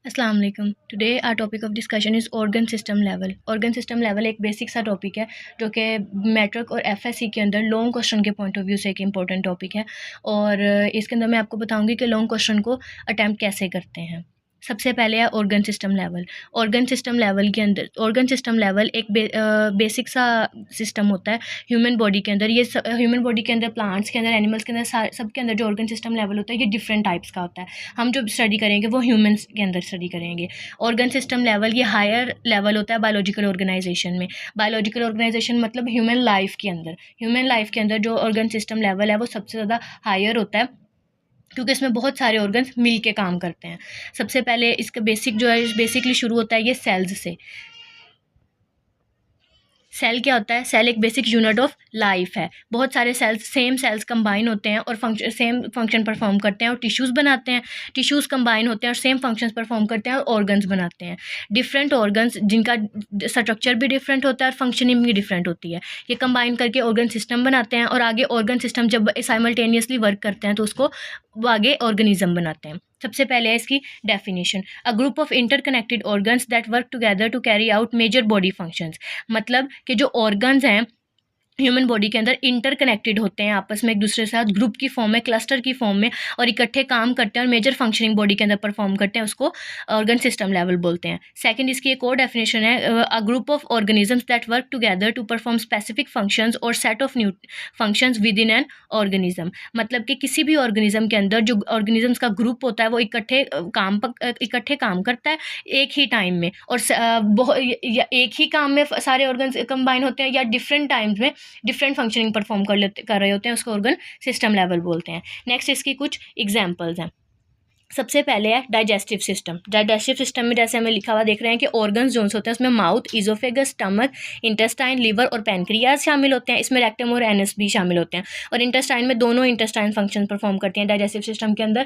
अस्सलाम वालेकुम। Today our topic of discussion is organ system level. Organ system level एक basic सा topic है जो कि मैट्रिक और एफएससी के अंदर लॉन्ग क्वेश्चन के पॉइंट ऑफ व्यू से एक इंपॉर्टेंट टॉपिक है। और इसके अंदर मैं आपको बताऊंगी कि लॉन्ग क्वेश्चन को अटैम्प्ट कैसे करते हैं। सबसे पहले है organ system level. Organ system level के अंदर ऑर्गन सिस्टम लेवल एक बेसिक सा सिस्टम होता है ह्यूमन बॉडी के अंदर। ये ह्यूमन बॉडी के अंदर, प्लांट्स के अंदर, एनिमल्स के अंदर, सब के अंदर जो ऑर्गन सिस्टम लेवल होता है ये डिफरेंट टाइप्स का होता है। हम जो स्टडी करेंगे वो ह्यूमंस के अंदर स्टडी करेंगे। ऑर्गन सिस्टम लेवल ये हायर लेवल होता है बायोलॉजिकल ऑर्गेनाइजेशन में। बायोलॉजिकल ऑर्गेनाइजेशन मतलब ह्यूमन लाइफ के अंदर। ह्यूमन लाइफ के अंदर जो ऑर्गन सिस्टम लेवल है वो सबसे ज़्यादा हायर होता है, क्योंकि इसमें बहुत सारे ऑर्गन्स मिल के काम करते हैं। सबसे पहले इसका बेसिक जो है, बेसिकली शुरू होता है ये सेल्स से। सेल क्या होता है? सेल एक बेसिक यूनिट ऑफ लाइफ है। बहुत सारे सेल्स कंबाइन होते हैं और सेम फंक्शन परफॉर्म करते हैं और टिश्यूज़ बनाते हैं। टिश्यूज़ कंबाइन होते हैं और सेम फंक्शंस परफॉर्म करते हैं और ऑर्गन्स बनाते हैं। डिफरेंट ऑर्गन्स जिनका स्ट्रक्चर भी डिफरेंट होता है और फंक्शनिंग भी डिफरेंट होती है, ये कंबाइन करके ऑर्गन सिस्टम बनाते हैं। और आगे ऑर्गन सिस्टम जब साइमल्टेनियसली वर्क करते हैं तो उसको आगे ऑर्गेनिज्म बनाते हैं। सबसे पहले है इसकी definition. A group of interconnected organs that work together to carry out major body functions. मतलब कि जो ऑर्गन्स हैं ह्यूमन बॉडी के अंदर इंटरकनेक्टेड होते हैं आपस में, एक दूसरे के साथ ग्रुप की फॉर्म में, क्लस्टर की फॉर्म में, और इकट्ठे काम करते हैं और मेजर फंक्शनिंग बॉडी के अंदर परफॉर्म करते हैं, उसको ऑर्गन सिस्टम लेवल बोलते हैं। सेकंड इसकी एक और डेफिनेशन है, a group of organisms that work together to perform specific functions और set of new functions within an organism. मतलब कि किसी भी ऑर्गेनिज्म के अंदर जो ऑर्गेनिजम्स का ग्रुप होता है वो इकट्ठे काम करता है एक ही टाइम में, और एक ही काम में सारे ऑर्गन्स कंबाइन होते हैं, या डिफरेंट टाइम्स में डिफरेंट फंक्शनिंग परफॉर्म कर रहे होते हैं, उसको ऑर्गन सिस्टम लेवल बोलते हैं। नेक्स्ट इसकी कुछ एग्जांपल्स हैं। सबसे पहले है डाइजेस्टिव सिस्टम। डाइजेस्टिव सिस्टम में जैसे हमें लिखा हुआ देख रहे हैं कि ऑर्गन्स जो होते हैं उसमें माउथ, इजोफेगस, स्टमक, इंटेस्टाइन, लिवर और पैनक्रियाज शामिल होते हैं। इसमें रेक्टम और एनस भी शामिल होते हैं। और इंटेस्टाइन में दोनों इंटेस्टाइन फंक्शन परफॉर्म करते हैं डाइजेस्टिव सिस्टम के अंदर,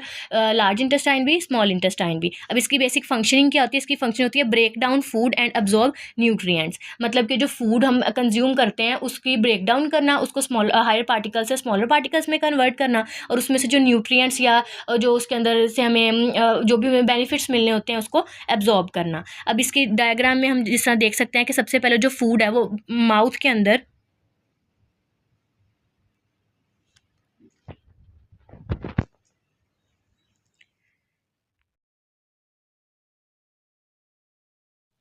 लार्ज इंटेस्टाइन भी, स्मॉल इंटेस्टाइन भी। अब इसकी बेसिक फंक्शनिंग क्या होती है? इसकी फंक्शन होती है break down food and absorb nutrients. मतलब कि जो फूड हम कंज्यूम करते हैं उसकी ब्रेक डाउन करना, उसको हायर पार्टिकल्स से स्मॉलर पार्टिकल्स में कन्वर्ट करना, और उसमें से जो न्यूट्रिएंट्स या जो उसके अंदर से हमें जो भी बेनिफिट्स मिलने होते हैं उसको एब्जॉर्ब करना। अब इसकी डायग्राम में हम जिस तरह देख सकते हैं कि सबसे पहले जो फूड है वो माउथ के अंदर,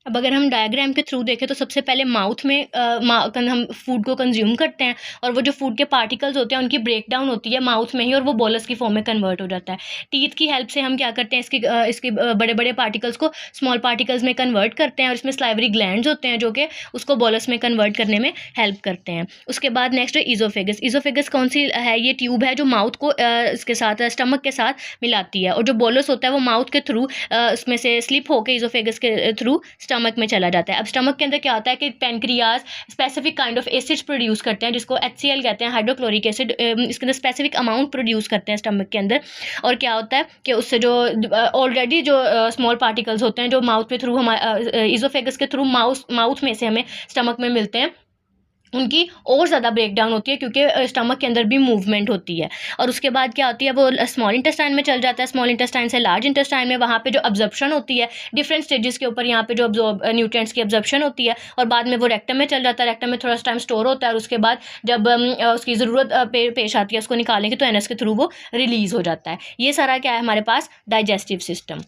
अब अगर हम डायग्राम के थ्रू देखें तो सबसे पहले माउथ में हम फूड को कंज्यूम करते हैं, और वो जो फूड के पार्टिकल्स होते हैं उनकी ब्रेक डाउन होती है माउथ में ही, और वो बोलस की फॉर्म में कन्वर्ट हो जाता है। टीथ की हेल्प से हम क्या करते हैं? इसके बड़े बड़े पार्टिकल्स को स्मॉल पार्टिकल्स में कन्वर्ट करते हैं, और इसमें स्लाइवरी ग्लैंड्स होते हैं जो कि उसको बोलस में कन्वर्ट करने में हेल्प करते हैं। उसके बाद नेक्स्ट है ईजोफेगस। ईजोफेगस कौन सी है? ये ट्यूब है जो माउथ को इसके साथ, स्टमक के साथ मिलाती है, और जो बोलस होता है वो माउथ के थ्रू उसमें से स्लिप होकर ईजोफेगस के थ्रू स्टमक में चला जाता है। अब स्टमक के अंदर क्या होता है कि pancreas specific kind of acids produce करते हैं, जिसको HCl कहते हैं, हाइड्रोक्लोरिक एसिड। इसके अंदर स्पेसिफिक अमाउंट प्रोड्यूस करते हैं स्टमक के अंदर। और क्या होता है कि उससे जो ऑलरेडी जो स्मॉल पार्टिकल्स होते हैं जो माउथ के थ्रू, हमारे ईजोफेगस के थ्रू माउथ में से हमें स्टमक में मिलते हैं, उनकी और ज़्यादा ब्रेक डाउन होती है, क्योंकि स्टमक के अंदर भी मूवमेंट होती है। और उसके बाद क्या होती है, वो स्मॉल इंटेस्टाइन में चल जाता है, स्मॉल इंटेस्टाइन से लार्ज इंटेस्टाइन में, वहाँ पे जो अब्जॉर्प्शन होती है डिफरेंट स्टेजेस के ऊपर, यहाँ पे जो न्यूट्रिएंट्स की अब्जॉर्प्शन होती है, और बाद में वो रेक्टम में चल जाता है। रेक्टम में थोड़ा टाइम स्टोर होता है, और उसके बाद जब उसकी ज़रूरत पेश आती है उसको निकालने की, तो एनएस के थ्रू वो रिलीज़ हो जाता है। ये सारा क्या है हमारे पास? Digestive system.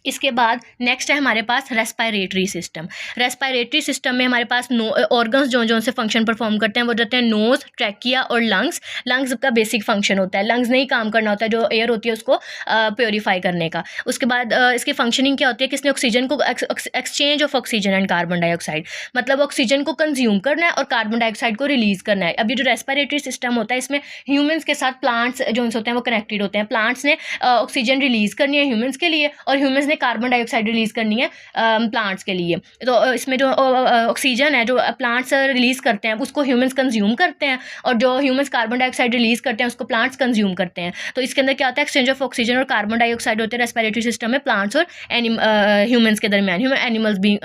इसके बाद नेक्स्ट है हमारे पास रेस्पायरेटरी सिस्टम। रेस्पायरेटरी सिस्टम में हमारे पास ऑर्गन्स जो से फंक्शन परफॉर्म करते हैं वो रहते हैं नोज, ट्रैकिया और लंग्स। लंग्स का बेसिक फंक्शन होता है, लंग्स नहीं काम करना होता है, जो एयर होती है उसको प्योरीफाई करने का। उसके बाद इसकी फंक्शनिंग क्या होती है? किसने ऑक्सीजन को, exchange of oxygen and carbon dioxide, मतलब ऑक्सीजन को कंज्यूम करना है और कार्बन डाइऑक्साइड को रिलीज करना है। अभी जो रेस्पायरेटरी सिस्टम होता है इसमें ह्यूमंस के साथ प्लांट्स जो होते हैं वो कनेक्टेड होते हैं। प्लांट्स ने ऑक्सीजन रिलीज करनी है ह्यूमंस के लिए, और ह्यूमंस ने कार्बन डाइऑक्साइड रिलीज करनी है प्लांट्स के लिए। तो इसमें जो ऑक्सीजन है जो प्लांट्स रिलीज करते हैं उसको ह्यूमंस कंज्यूम करते हैं, और जो ह्यूमंस कार्बन डाइऑक्साइड रिलीज करते हैं उसको प्लांट्स कंज्यूम करते हैं। तो इसके अंदर क्या होता है? एक्सचेंज ऑफ ऑक्सीजन और कार्बन डाइऑक्साइड होते हैं रेस्पिरेटरी सिस्टम में, प्लांट्स और ह्यूमंस के दरमियान। ह्यूमन एनिमल्स भी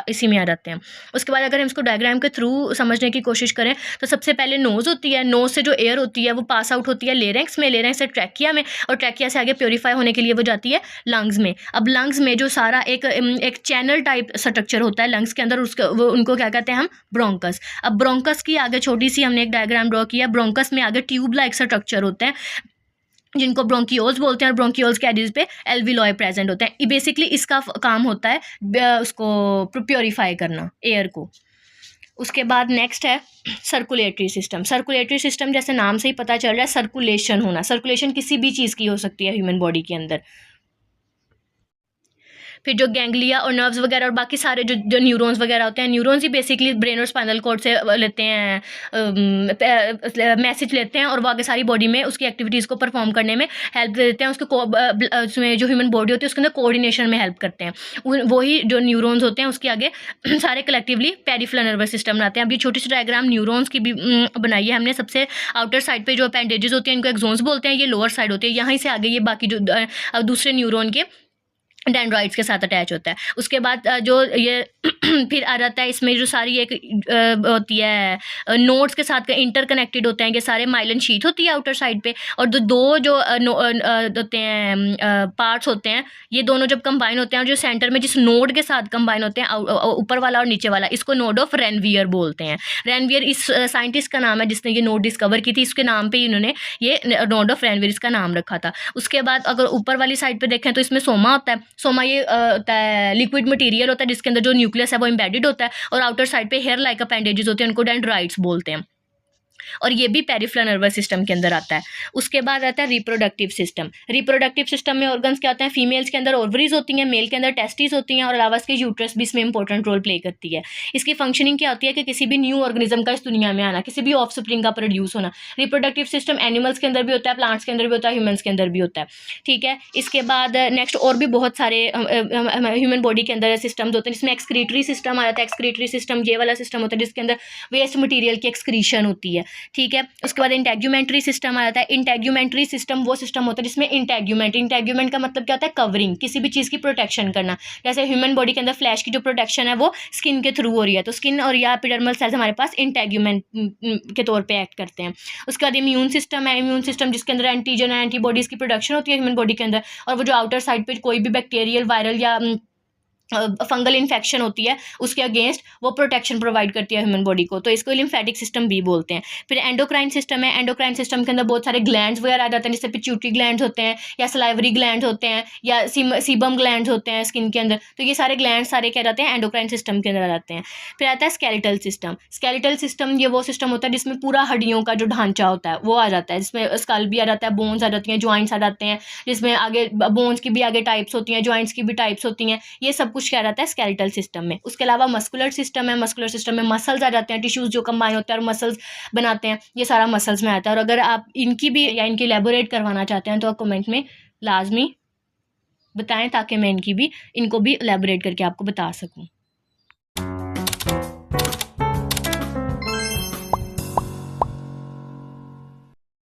इसी में आ जाते हैं। उसके बाद अगर हम इसको डायग्राम के थ्रू समझने की कोशिश करें तो सबसे पहले नोज होती है। नोज से जो एयर होती है वो पास आउट होती है लेरेंक्स में, लेरेंक्स से ट्रैकिया में, और ट्रैकिया से आगे प्योरीफाई होने के लिए वो जाती है लंग्स में। अब लंग्स में जो सारा एक चैनल टाइप स्ट्रक्चर होता है लंग्स के अंदर, उनको क्या कहते हैं हम, ब्रोंकस। अब ब्रोंकस की आगे छोटी सी हमने एक डायग्राम ड्रॉ किया। ब्रोंकस में आगे ट्यूब लाइक स्ट्रक्चर होते हैं जिनको ब्रोंकियोल्स बोलते हैं, और ब्रोंकियोल्स के एजेस पे एल्विलॉय प्रेजेंट होते हैं। बेसिकली इसका काम होता है उसको प्योरीफाई करना, एयर को। उसके बाद नेक्स्ट है सर्कुलेटरी सिस्टम। सर्कुलेटरी सिस्टम जैसे नाम से ही पता चल रहा है, सर्कुलेशन होना। सर्कुलेशन किसी भी चीज़ की हो सकती है ह्यूमन बॉडी के अंदर। फिर जो गैंग्लिया और नर्व्स वगैरह और बाकी सारे जो न्यूरॉन्स वगैरह होते हैं, न्यूरॉन्स ही बेसिकली ब्रेन और स्पाइनल कॉर्ड से लेते हैं, मैसेज लेते हैं, और वो आगे सारी बॉडी में उसकी एक्टिविटीज़ को परफॉर्म करने में हेल्प देते हैं। उसमें जो ह्यूमन बॉडी होती है उसके अंदर कोऑर्डिनेशन में हेल्प करते हैं। वही जो न्यूरॉन्स होते हैं उसके आगे सारे कलेक्टिवली पेरिफेरल नर्वस सिस्टम बनाते हैं। अब ये छोटी सी डायग्राम न्यूरॉन्स की भी बनाई है हमने। सबसे आउटर साइड पे जो अपेंडेजेस होते हैं इनको एक्सोन्स बोलते हैं, ये लोअर साइड होती है। यहाँ से आगे ये बाकी जो दूसरे न्यूरॉन के डेंड्राइट्स के साथ अटैच होता है। उसके बाद जो ये फिर आ जाता है, इसमें जो सारी एक होती है नोड्स के साथ इंटरकनेक्टेड होते हैं, ये सारे माइलिन शीथ होती है आउटर साइड पे, और दो जो होते हैं पार्ट्स होते हैं, ये दोनों जब कंबाइन होते हैं और जो सेंटर में जिस नोड के साथ कंबाइन होते हैं, ऊपर वाला और नीचे वाला, इसको नोड ऑफ रेनवियर बोलते हैं। रेनवियर इस साइंटिस्ट का नाम है जिसने ये नोड डिस्कवर की थी, इसके नाम पे ही इन्होंने ये नोड ऑफ रेनवियर इसका नाम रखा था। उसके बाद अगर ऊपर वाली साइड पे देखें तो इसमें सोमा होता है। सोमा ये होता है लिक्विड मटेरियल होता है जिसके अंदर जो न्यूक्लियस है वो एम्बेडेड होता है, और आउटर साइड पे हेयर लाइक अपेंडेजेस होते हैं, उनको डेंड्राइट्स बोलते हैं, और ये भी पेरिफेरल नर्वस सिस्टम के अंदर आता है। उसके बाद आता है रिप्रोडक्टिव सिस्टम। रिप्रोडक्टिव सिस्टम में ऑर्गन्स क्या होते हैं, फीमेल्स के अंदर ओवरीज होती हैं, मेल के अंदर टेस्टिस होती हैं, और अलावा इसके यूट्रस भी इसमें इंपॉर्टेंट रोल प्ले करती है। इसकी फंक्शनिंग क्या होती है कि किसी भी न्यू ऑर्गेनिज्म का इस दुनिया में आना, किसी भी ऑफ स्प्रिंग का प्रोड्यूस होना। रिप्रोडक्टिव सिस्टम एनिमल्स के अंदर भी होता है, प्लांट्स के अंदर भी होता है, ह्यूमन्स के अंदर भी होता है। ठीक है, इसके बाद नेक्स्ट और भी बहुत सारे ह्यूमन बॉडी के अंदर सिस्टम्स होते हैं, जिसमें एक्सक्रीटरी सिस्टम आ जाता है। एक्सक्रीटरी सिस्टम ये वाला सिस्टम होता है जिसके अंदर वेस्ट मटीरियल की एक्सक्रीशन होती है। ठीक है, उसके बाद इंटेग्यूमेंट्री सिस्टम आ जाता है। इंटेग्यूमेंट्री सिस्टम वो सिस्टम होता है जिसमें इंटेग्यूमेंट का मतलब क्या होता है, कवरिंग, किसी भी चीज़ की प्रोटेक्शन करना। जैसे ह्यूमन बॉडी के अंदर फ्लैश की जो प्रोटेक्शन है वो स्किन के थ्रू हो रही है, तो स्किन और या एपिडर्मल सेल्स हमारे पास इंटेग्यूमेंट के तौर पे एक्ट करते हैं। उसके बाद इम्यून सिस्टम है। इम्यून सिस्टम जिसके अंदर एंटीजन है, एंटीबॉडीज़ की प्रोडक्शन होती है ह्यूमन बॉडी के अंदर, और वो जो आउटर साइड पे कोई भी बैक्टीरियल, वायरल या फंगल इन्फेक्शन होती है उसके अगेंस्ट वो प्रोटेक्शन प्रोवाइड करती है ह्यूमन बॉडी को, तो इसको लिम्फेटिक सिस्टम भी बोलते हैं। फिर एंडोक्राइन सिस्टम है। एंडोक्राइन सिस्टम के अंदर बहुत सारे ग्लैंड्स वगैरह आ जाते हैं, जैसे पिट्यूटरी ग्लैंड्स होते हैं, या सलाइवरी ग्लैंड होते हैं, या सीबम ग्लैंड्स होते हैं स्किन के अंदर। तो ये सारे ग्लैंड सारे क्या जाते हैं, एंडोक्राइन सिस्टम के अंदर आ जाते हैं। फिर आता है स्केलेटल सिस्टम। स्केलेटल सिस्टम ये वो सिस्टम होता है जिसमें पूरा हड्डियों का जो ढांचा होता है वो आ जाता है, जिसमें स्कल भी आ जाता है, बोन्स आ जाती हैं, ज्वाइंट्स आ जाते हैं, जिसमें आगे बोन्स की भी आगे टाइप्स होती हैं, ज्वाइंट्स की भी टाइप्स होती हैं। ये सब कुछ क्या रहता है स्केलेटल सिस्टम में। उसके अलावा मस्कुलर सिस्टम है। मस्कुलर सिस्टम में मसल्स आ जाते हैं, टिश्यूज जो कंबाइन होते हैं और मसल्स बनाते हैं, ये सारा मसल्स में आता है। और अगर आप इनकी भी या इनकी एलैबोरेट करवाना चाहते हैं तो आप कमेंट में लाजमी बताएं, ताकि मैं इनको भी एलैबोरेट करके आपको बता सकूं।